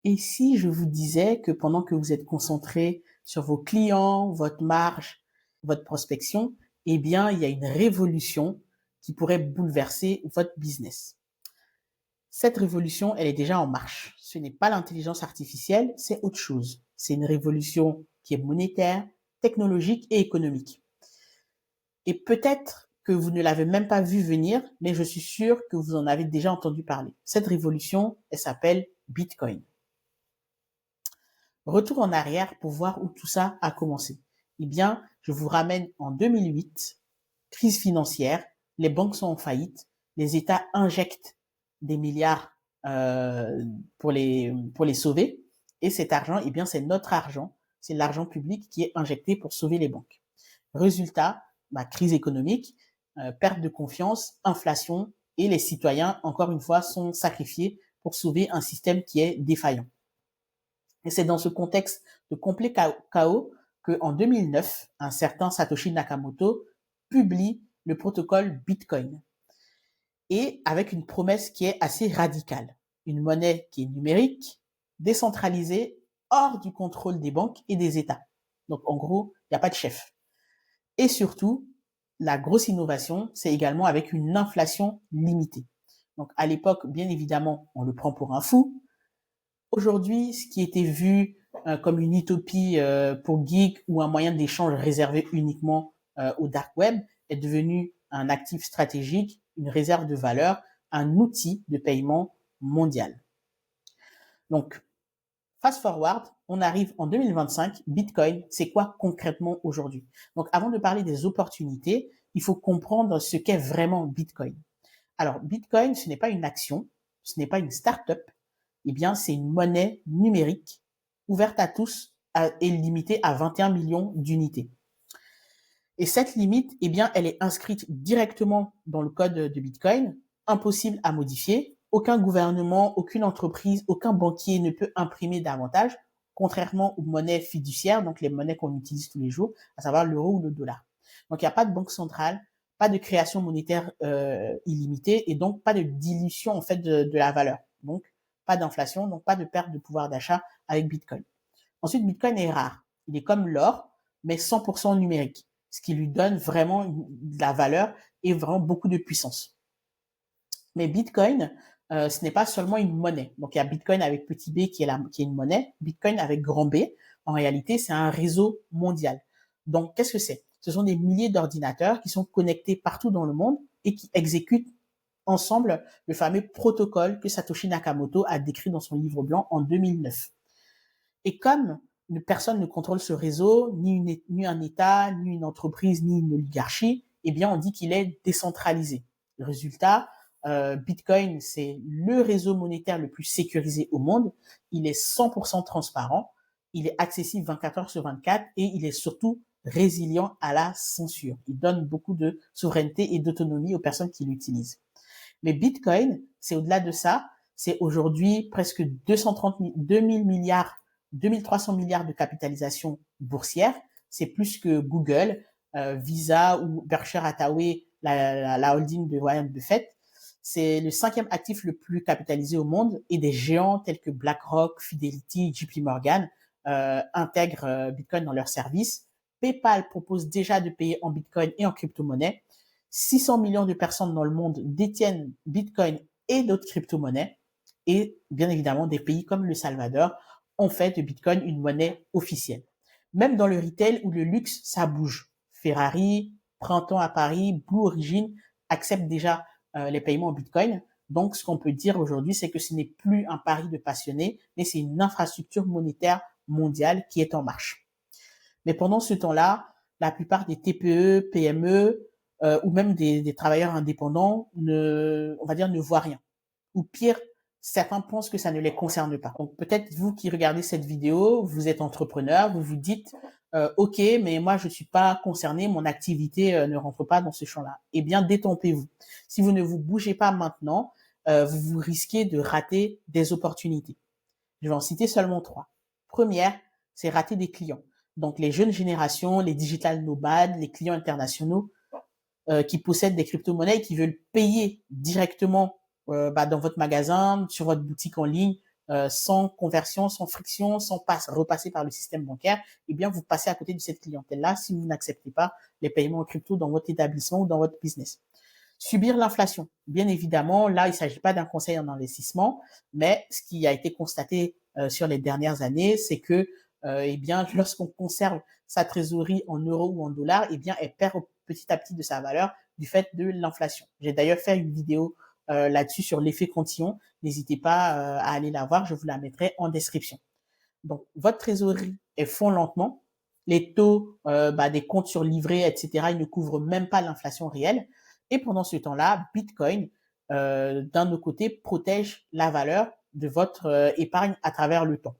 Et si je vous disais que pendant que vous êtes concentré sur vos clients, votre marge, votre prospection, eh bien, il y a une révolution qui pourrait bouleverser votre business. Cette révolution, elle est déjà en marche. Ce n'est pas l'intelligence artificielle, c'est autre chose. C'est une révolution qui est monétaire, technologique et économique. Et peut-être que vous ne l'avez même pas vu venir, mais je suis sûr que vous en avez déjà entendu parler. Cette révolution, elle s'appelle Bitcoin. Retour en arrière pour voir où tout ça a commencé. Eh bien, je vous ramène en 2008, crise financière, les banques sont en faillite, les États injectent des milliards pour les sauver, et cet argent, eh bien, c'est notre argent, c'est l'argent public qui est injecté pour sauver les banques. Résultat, crise économique, perte de confiance, inflation, et les citoyens, encore une fois, sont sacrifiés pour sauver un système qui est défaillant. Et c'est dans ce contexte de complet chaos qu'en 2009, un certain Satoshi Nakamoto publie le protocole Bitcoin. Et avec une promesse qui est assez radicale. Une monnaie qui est numérique, décentralisée, hors du contrôle des banques et des États. Donc en gros, il n'y a pas de chef. Et surtout, la grosse innovation, c'est également avec une inflation limitée. Donc à l'époque, bien évidemment, on le prend pour un fou. Aujourd'hui, ce qui était vu comme une utopie pour geeks ou un moyen d'échange réservé uniquement au dark web est devenu un actif stratégique, une réserve de valeur, un outil de paiement mondial. Donc, fast forward, on arrive en 2025. Bitcoin, c'est quoi concrètement aujourd'hui? Donc, avant de parler des opportunités, il faut comprendre ce qu'est vraiment Bitcoin. Alors, Bitcoin, ce n'est pas une action, ce n'est pas une start-up, eh bien, c'est une monnaie numérique ouverte à tous et limitée à 21 millions d'unités. Et cette limite, eh bien, elle est inscrite directement dans le code de Bitcoin, impossible à modifier. Aucun gouvernement, aucune entreprise, aucun banquier ne peut imprimer davantage, contrairement aux monnaies fiduciaires, donc les monnaies qu'on utilise tous les jours, à savoir l'euro ou le dollar. Donc, il n'y a pas de banque centrale, pas de création monétaire illimitée et donc pas de dilution en fait de la valeur. Donc, pas d'inflation, donc pas de perte de pouvoir d'achat avec Bitcoin. Ensuite, Bitcoin est rare. Il est comme l'or, mais 100% numérique, ce qui lui donne vraiment de la valeur et vraiment beaucoup de puissance. Mais Bitcoin, ce n'est pas seulement une monnaie. Donc, il y a Bitcoin avec petit b qui est une monnaie. Bitcoin avec grand B, en réalité, c'est un réseau mondial. Donc, qu'est-ce que c'est? Ce sont des milliers d'ordinateurs qui sont connectés partout dans le monde et qui exécutent ensemble le fameux protocole que Satoshi Nakamoto a décrit dans son livre blanc en 2009. Et comme personne ne contrôle ce réseau, ni un État, ni une entreprise, ni une oligarchie, eh bien, on dit qu'il est décentralisé. Le résultat, Bitcoin, c'est le réseau monétaire le plus sécurisé au monde. Il est 100% transparent. Il est accessible 24 heures sur 24 et il est surtout résilient à la censure. Il donne beaucoup de souveraineté et d'autonomie aux personnes qui l'utilisent. Mais Bitcoin, c'est au-delà de ça. C'est aujourd'hui presque 2000 milliards, 2300 milliards de capitalisation boursière. C'est plus que Google, Visa ou Berkshire Hathaway, la holding de Warren Buffett. C'est le 5e actif le plus capitalisé au monde et des géants tels que BlackRock, Fidelity, JP Morgan intègrent Bitcoin dans leurs services. PayPal propose déjà de payer en Bitcoin et en crypto-monnaie. 600 millions de personnes dans le monde détiennent Bitcoin et d'autres crypto-monnaies. Et bien évidemment, des pays comme le Salvador ont fait de Bitcoin une monnaie officielle. Même dans le retail ou le luxe, ça bouge. Ferrari, Printemps à Paris, Blue Origin acceptent déjà les paiements en Bitcoin. Donc, ce qu'on peut dire aujourd'hui, c'est que ce n'est plus un pari de passionnés, mais c'est une infrastructure monétaire mondiale qui est en marche. Mais pendant ce temps-là, la plupart des TPE, PME ou même des travailleurs indépendants on va dire, ne voient rien. Ou pire, certains pensent que ça ne les concerne pas. Donc peut-être vous qui regardez cette vidéo, vous êtes entrepreneur, vous vous dites ok, mais moi je suis pas concerné, mon activité ne rentre pas dans ce champ-là. Eh bien, détrompez-vous. Si vous ne vous bougez pas maintenant, vous risquez de rater des opportunités. Je vais en citer seulement 3. Première, c'est rater des clients. Donc les jeunes générations, les digital nomades, les clients internationaux qui possèdent des crypto-monnaies et qui veulent payer directement dans votre magasin, sur votre boutique en ligne, sans conversion, sans friction, sans repasser par le système bancaire, eh bien, vous passez à côté de cette clientèle-là si vous n'acceptez pas les paiements en crypto dans votre établissement ou dans votre business. Subir l'inflation. Bien évidemment, là, il ne s'agit pas d'un conseil en investissement, mais ce qui a été constaté sur les dernières années, c'est que eh bien, lorsqu'on conserve sa trésorerie en euros ou en dollars, eh bien, elle perd petit à petit de sa valeur du fait de l'inflation. J'ai d'ailleurs fait une vidéo là-dessus sur l'effet cantillon. N'hésitez pas à aller la voir, je vous la mettrai en description. Donc, votre trésorerie, elle fond lentement. Les taux des comptes sur livret, etc., ils ne couvrent même pas l'inflation réelle. Et pendant ce temps-là, Bitcoin, d'un autre côté, protège la valeur de votre épargne à travers le temps.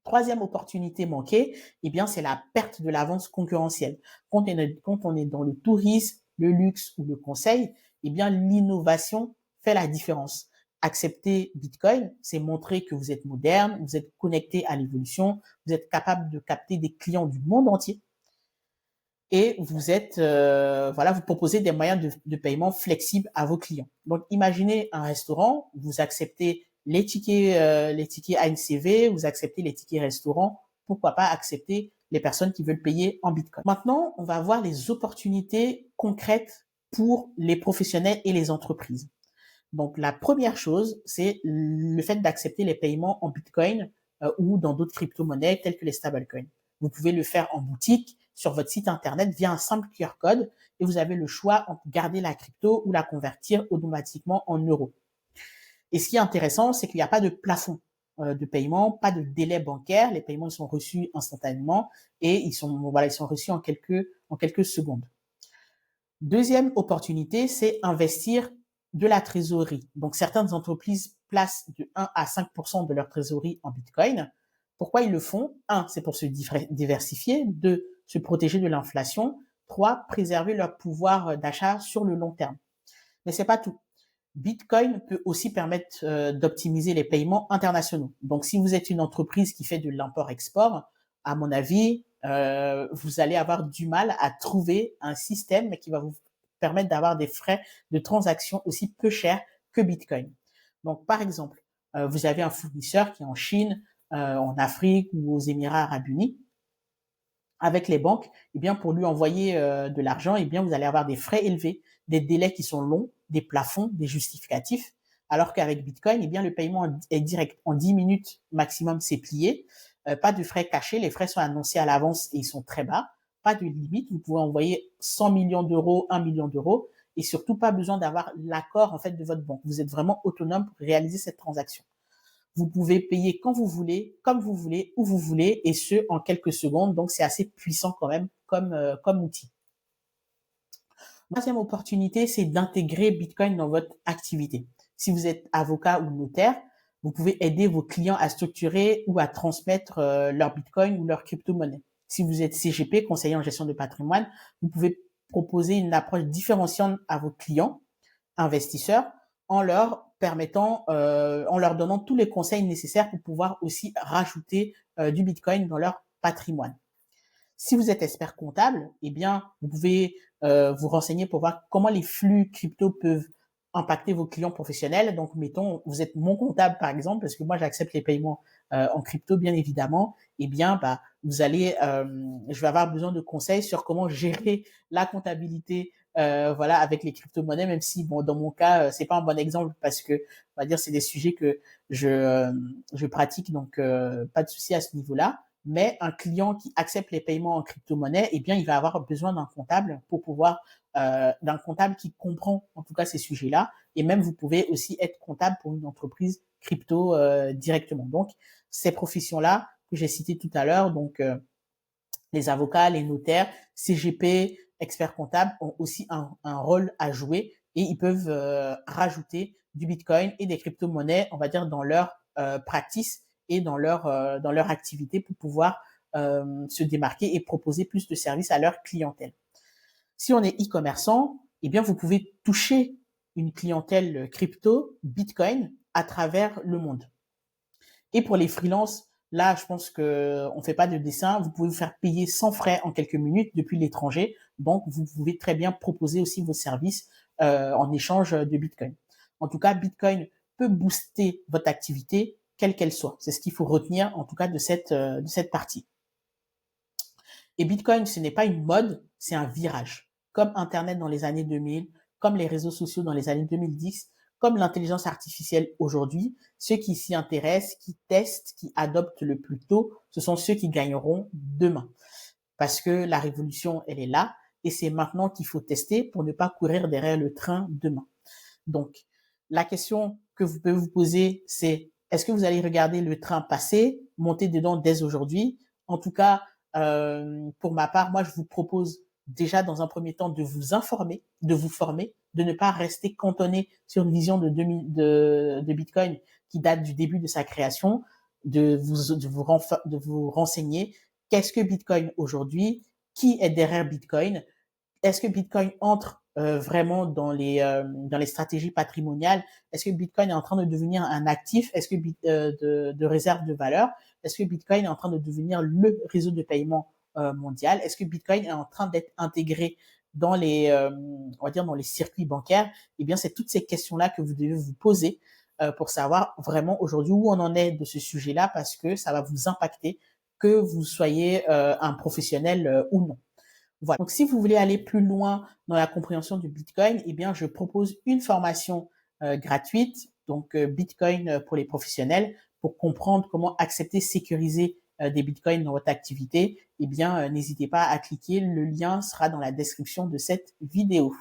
Troisième opportunité manquée, eh bien, c'est la perte de l'avance concurrentielle. Quand on est dans le tourisme, le luxe ou le conseil, eh bien, l'innovation fait la différence. Accepter Bitcoin, c'est montrer que vous êtes moderne, vous êtes connecté à l'évolution, vous êtes capable de capter des clients du monde entier et vous êtes, vous proposez des moyens de paiement flexibles à vos clients. Donc, imaginez un restaurant, vous acceptez les tickets ANCV, vous acceptez les tickets restaurants, pourquoi pas accepter les personnes qui veulent payer en Bitcoin. Maintenant, on va voir les opportunités concrètes pour les professionnels et les entreprises. Donc, la première chose, c'est le fait d'accepter les paiements en Bitcoin ou dans d'autres crypto-monnaies telles que les stablecoins. Vous pouvez le faire en boutique, sur votre site internet via un simple QR code et vous avez le choix entre garder la crypto ou la convertir automatiquement en euros. Et ce qui est intéressant, c'est qu'il n'y a pas de plafond de paiement, pas de délai bancaire. Les paiements sont reçus instantanément et ils sont reçus en quelques secondes. Deuxième opportunité, c'est investir de la trésorerie. Donc, certaines entreprises placent de 1 à 5% de leur trésorerie en Bitcoin. Pourquoi ils le font? 1, c'est pour se diversifier. 2, se protéger de l'inflation. 3, préserver leur pouvoir d'achat sur le long terme. Mais c'est pas tout. Bitcoin peut aussi permettre d'optimiser les paiements internationaux. Donc, si vous êtes une entreprise qui fait de l'import-export, à mon avis, vous allez avoir du mal à trouver un système qui va vous permettre d'avoir des frais de transaction aussi peu chers que Bitcoin. Donc, par exemple, vous avez un fournisseur qui est en Chine, en Afrique ou aux Émirats Arabes Unis. Avec les banques, eh bien, pour lui envoyer de l'argent, eh bien, vous allez avoir des frais élevés, des délais qui sont longs, des plafonds, des justificatifs. Alors qu'avec Bitcoin, eh bien, le paiement est direct. En 10 minutes maximum, c'est plié. Pas de frais cachés. Les frais sont annoncés à l'avance et ils sont très bas. Pas de limite. Vous pouvez envoyer 100 millions d'euros, 1 million d'euros et surtout pas besoin d'avoir l'accord, en fait, de votre banque. Vous êtes vraiment autonome pour réaliser cette transaction. Vous pouvez payer quand vous voulez, comme vous voulez, où vous voulez, et ce, en quelques secondes. Donc, c'est assez puissant quand même comme outil. Troisième opportunité, c'est d'intégrer Bitcoin dans votre activité. Si vous êtes avocat ou notaire, vous pouvez aider vos clients à structurer ou à transmettre leur Bitcoin ou leur crypto-monnaie. Si vous êtes CGP, conseiller en gestion de patrimoine, vous pouvez proposer une approche différenciante à vos clients, investisseurs, en leur donnant tous les conseils nécessaires pour pouvoir aussi rajouter du Bitcoin dans leur patrimoine. Si vous êtes expert comptable, eh bien, vous pouvez vous renseigner pour voir comment les flux crypto peuvent impacter vos clients professionnels. Donc, mettons, vous êtes mon comptable, par exemple, parce que moi, j'accepte les paiements en crypto, bien évidemment. Eh bien, je vais avoir besoin de conseils sur comment gérer la comptabilité avec les crypto-monnaies, même si, bon, dans mon cas, c'est pas un bon exemple parce que, on va dire, c'est des sujets que je pratique, donc pas de souci à ce niveau-là. Mais un client qui accepte les paiements en crypto-monnaie, eh bien, il va avoir besoin d'un comptable pour pouvoir, d'un comptable qui comprend en tout cas ces sujets-là. Et même, vous pouvez aussi être comptable pour une entreprise crypto directement. Donc, ces professions-là que j'ai citées tout à l'heure, donc les avocats, les notaires, CGP, experts comptables ont aussi un rôle à jouer et ils peuvent rajouter du Bitcoin et des crypto-monnaies, on va dire, dans leur practice et dans leur activité pour pouvoir se démarquer et proposer plus de services à leur clientèle. Si on est e-commerçant, eh bien, vous pouvez toucher une clientèle crypto, Bitcoin, à travers le monde. Et pour les freelances, là, je pense que on fait pas de dessin. Vous pouvez vous faire payer sans frais en quelques minutes depuis l'étranger. Donc, vous pouvez très bien proposer aussi vos services en échange de Bitcoin. En tout cas, Bitcoin peut booster votre activité, quelle qu'elle soit. C'est ce qu'il faut retenir, en tout cas, de cette partie. Et Bitcoin, ce n'est pas une mode, c'est un virage. Comme Internet dans les années 2000, comme les réseaux sociaux dans les années 2010, comme l'intelligence artificielle aujourd'hui, ceux qui s'y intéressent, qui testent, qui adoptent le plus tôt, ce sont ceux qui gagneront demain. Parce que la révolution, elle est là, et c'est maintenant qu'il faut tester pour ne pas courir derrière le train demain. Donc, la question que vous pouvez vous poser, c'est est-ce que vous allez regarder le train passer, monter dedans dès aujourd'hui? En tout cas, pour ma part, moi, je vous propose déjà dans un premier temps de vous informer, de vous former, de ne pas rester cantonné sur une vision de Bitcoin qui date du début de sa création, de vous renseigner qu'est-ce que Bitcoin aujourd'hui, qui est derrière Bitcoin, est-ce que Bitcoin entre vraiment dans les stratégies patrimoniales? Est-ce que Bitcoin est en train de devenir un actif? Est-ce que de réserve de valeur? Est-ce que Bitcoin est en train de devenir le réseau de paiement mondial? Est-ce que Bitcoin est en train d'être intégré dans on va dire dans les circuits bancaires? Eh bien, c'est toutes ces questions-là que vous devez vous poser pour savoir vraiment aujourd'hui où on en est de ce sujet-là, parce que ça va vous impacter, que vous soyez un professionnel ou non. Voilà. Donc, si vous voulez aller plus loin dans la compréhension du Bitcoin, eh bien, je propose une formation gratuite, donc Bitcoin pour les professionnels, pour comprendre comment accepter, sécuriser des Bitcoins dans votre activité. Eh bien, n'hésitez pas à cliquer. Le lien sera dans la description de cette vidéo.